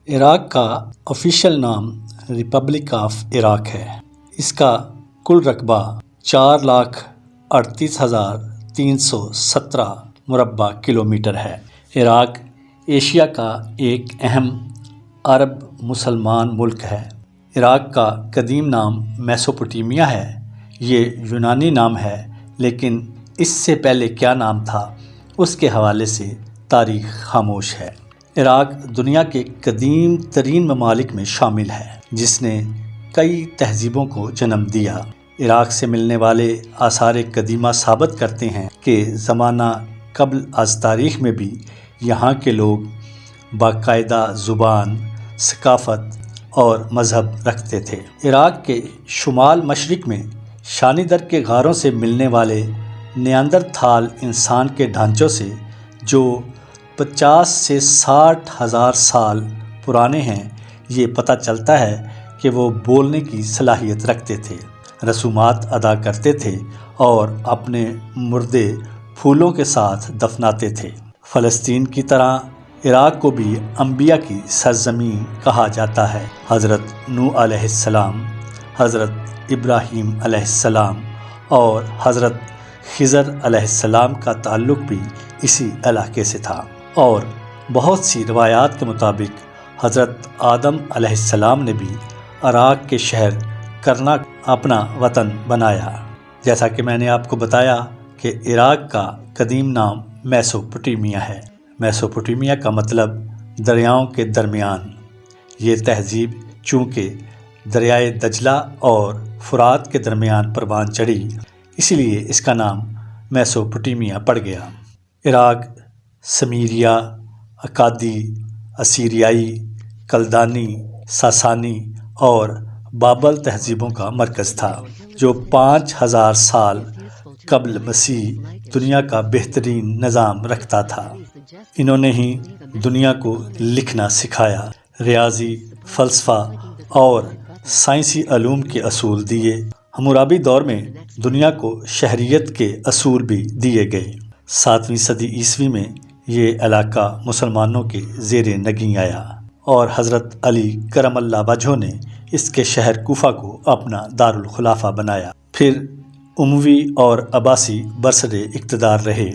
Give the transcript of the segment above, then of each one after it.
عراق کا آفیشیل نام republic of Iraq ہے۔ اس کا کل رقبہ 4,38,317 مربع کلومیٹر ہے۔ عراق ایشیا کا ایک اہم عرب مسلمان ملک ہے۔ عراق کا قدیم نام میسوپوٹیمیا ہے۔ یہ یونانی نام ہے، لیکن اس سے پہلے کیا نام تھا اس کے حوالے سے تاریخ خاموش ہے۔ عراق دنیا کے قدیم ترین ممالک میں شامل ہے، جس نے کئی تہذیبوں کو جنم دیا۔ عراق سے ملنے والے آثار قدیمہ ثابت کرتے ہیں کہ زمانہ قبل از تاریخ میں بھی یہاں کے لوگ باقاعدہ زبان، ثقافت اور مذہب رکھتے تھے۔ عراق کے شمال مشرق میں شانی در کے غاروں سے ملنے والے نیاندرتھال انسان کے ڈھانچوں سے، جو 50 سے 60 ہزار سال پرانے ہیں، یہ پتہ چلتا ہے کہ وہ بولنے کی صلاحیت رکھتے تھے، رسومات ادا کرتے تھے اور اپنے مردے پھولوں کے ساتھ دفناتے تھے۔ فلسطین کی طرح عراق کو بھی انبیاء کی سرزمین کہا جاتا ہے۔ حضرت نوح علیہ السلام، حضرت ابراہیم علیہ السلام اور حضرت خضر علیہ السلام کا تعلق بھی اسی علاقے سے تھا، اور بہت سی روایات کے مطابق حضرت آدم علیہ السلام نے بھی عراق کے شہر کرنا اپنا وطن بنایا۔ جیسا کہ میں نے آپ کو بتایا کہ عراق کا قدیم نام میسوپوٹیمیا ہے۔ میسوپوٹیمیا کا مطلب دریاؤں کے درمیان۔ یہ تہذیب چونکہ دریائے دجلہ اور فرات کے درمیان پروان چڑھی، اسی لیے اس کا نام میسوپوٹیمیا پڑ گیا۔ عراق سمیریا، اکادی، اسیریائی، کلدانی، ساسانی اور بابل تہذیبوں کا مرکز تھا، جو 5000 سال قبل مسیح دنیا کا بہترین نظام رکھتا تھا۔ انہوں نے ہی دنیا کو لکھنا سکھایا، ریاضی، فلسفہ اور سائنسی علوم کے اصول دیے۔ حمورابی دور میں دنیا کو شہریت کے اصول بھی دیے گئے۔ 7ویں صدی عیسوی میں یہ علاقہ مسلمانوں کے زیر نگیں آیا، اور حضرت علی کرم اللہ وجہہ نے اس کے شہر کوفہ کو اپنا دارالخلافہ بنایا۔ پھر اموی اور عباسی برسر اقتدار رہے۔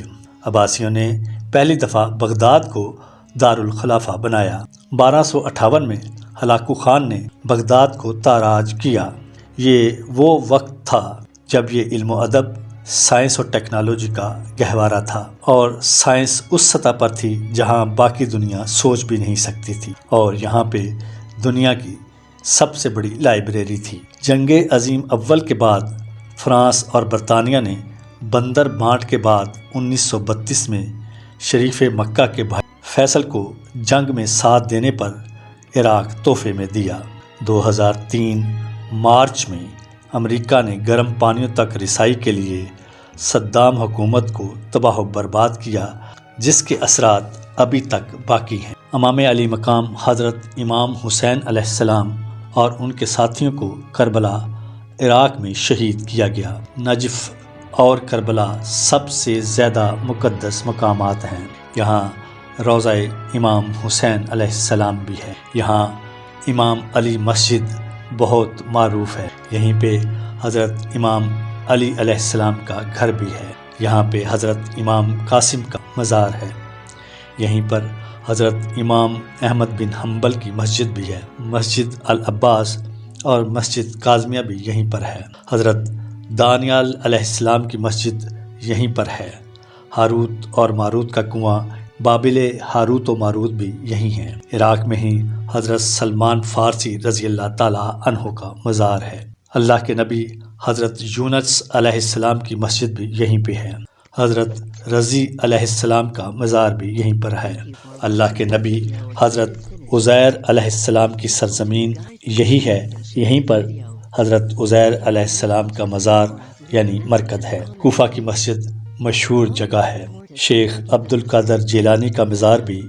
عباسیوں نے پہلی دفعہ بغداد کو دارالخلافہ بنایا۔ 1258 میں ہلاکو خان نے بغداد کو تاراج کیا۔ یہ وہ وقت تھا جب یہ علم و ادب، سائنس اور ٹیکنالوجی کا گہوارہ تھا، اور سائنس اس سطح پر تھی جہاں باقی دنیا سوچ بھی نہیں سکتی تھی، اور یہاں پہ دنیا کی سب سے بڑی لائبریری تھی۔ جنگ عظیم اول کے بعد فرانس اور برطانیہ نے بندر بانٹ کے بعد 1932 میں شریف مکہ کے بھائی فیصل کو جنگ میں ساتھ دینے پر عراق تحفے میں دیا۔ 2003 مارچ میں امریکہ نے گرم پانیوں تک رسائی کے لیے صدام حکومت کو تباہ و برباد کیا، جس کے اثرات ابھی تک باقی ہیں۔ امام علی مقام حضرت امام حسین علیہ السلام اور ان کے ساتھیوں کو کربلا عراق میں شہید کیا گیا۔ نجف اور کربلا سب سے زیادہ مقدس مقامات ہیں۔ یہاں روضہ امام حسین علیہ السلام بھی ہے۔ یہاں امام علی مسجد بہت معروف ہے۔ یہیں پہ حضرت امام علی علیہ السلام کا گھر بھی ہے۔ یہاں پہ حضرت امام قاسم کا مزار ہے۔ یہیں پر حضرت امام احمد بن حنبل کی مسجد بھی ہے۔ مسجد العباس اور مسجد کاظمیہ بھی یہیں پر ہے۔ حضرت دانیال علیہ السلام کی مسجد یہیں پر ہے۔ ہاروت اور ماروت کا کنواں بابل ہاروت و ماروت بھی یہیں ہے۔ عراق میں ہی حضرت سلمان فارسی رضی اللہ تعالیٰ عنہ کا مزار ہے۔ اللہ کے نبی حضرت یونس علیہ السلام کی مسجد بھی یہیں پہ ہے۔ حضرت رضی علیہ السلام کا مزار بھی یہیں پر ہے۔ اللہ کے نبی حضرت عزیر علیہ السلام کی سرزمین یہی ہے۔ یہیں پر حضرت عزیر علیہ السلام کا مزار یعنی مرکز ہے۔ کوفہ کی مسجد مشہور جگہ ہے۔ شیخ عبد القادر جیلانی کا مزار بھی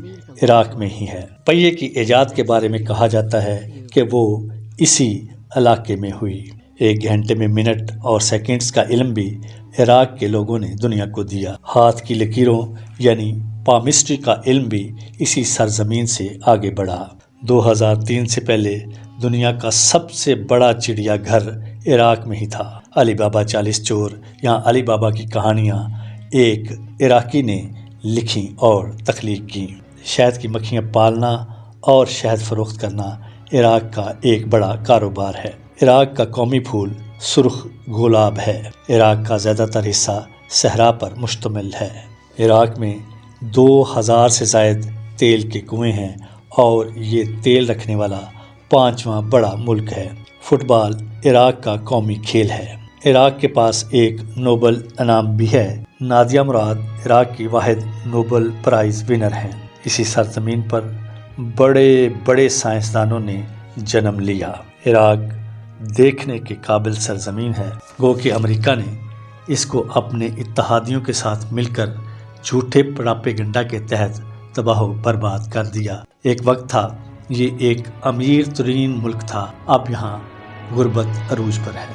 عراق میں ہی ہے۔ پہیے کی ایجاد کے بارے میں کہا جاتا ہے کہ وہ اسی علاقے میں ہوئی۔ 1 گھنٹے میں منٹ اور سیکنڈز کا علم بھی عراق کے لوگوں نے دنیا کو دیا۔ ہاتھ کی لکیروں یعنی پامسٹری کا علم بھی اسی سرزمین سے آگے بڑھا۔ 2003 سے پہلے دنیا کا سب سے بڑا چڑیا گھر عراق میں ہی تھا۔ علی بابا 40 چور، یہاں علی بابا کی کہانیاں ایک عراقی نے لکھیں اور تخلیق کیں۔ شہد کی مکھیاں پالنا اور شہد فروخت کرنا عراق کا ایک بڑا کاروبار ہے۔ عراق کا قومی پھول سرخ گلاب ہے۔ عراق کا زیادہ تر حصہ صحرا پر مشتمل ہے۔ عراق میں 2000 سے زائد تیل کے کنویں ہیں اور یہ تیل رکھنے والا 5واں بڑا ملک ہے۔ فٹ بال عراق کا قومی کھیل ہے۔ عراق کے پاس ایک نوبل انعام بھی ہے۔ نادیہ مراد عراق کی واحد نوبل پرائز ونر ہیں۔ اسی سرزمین پر بڑے بڑے سائنسدانوں نے جنم لیا۔ عراق دیکھنے کے قابل سرزمین ہے، گو کہ امریکہ نے اس کو اپنے اتحادیوں کے ساتھ مل کر جھوٹے پراپیگنڈا کے تحت تباہ و برباد کر دیا۔ ایک وقت تھا یہ ایک امیر ترین ملک تھا، اب یہاں غربت عروج پر ہے۔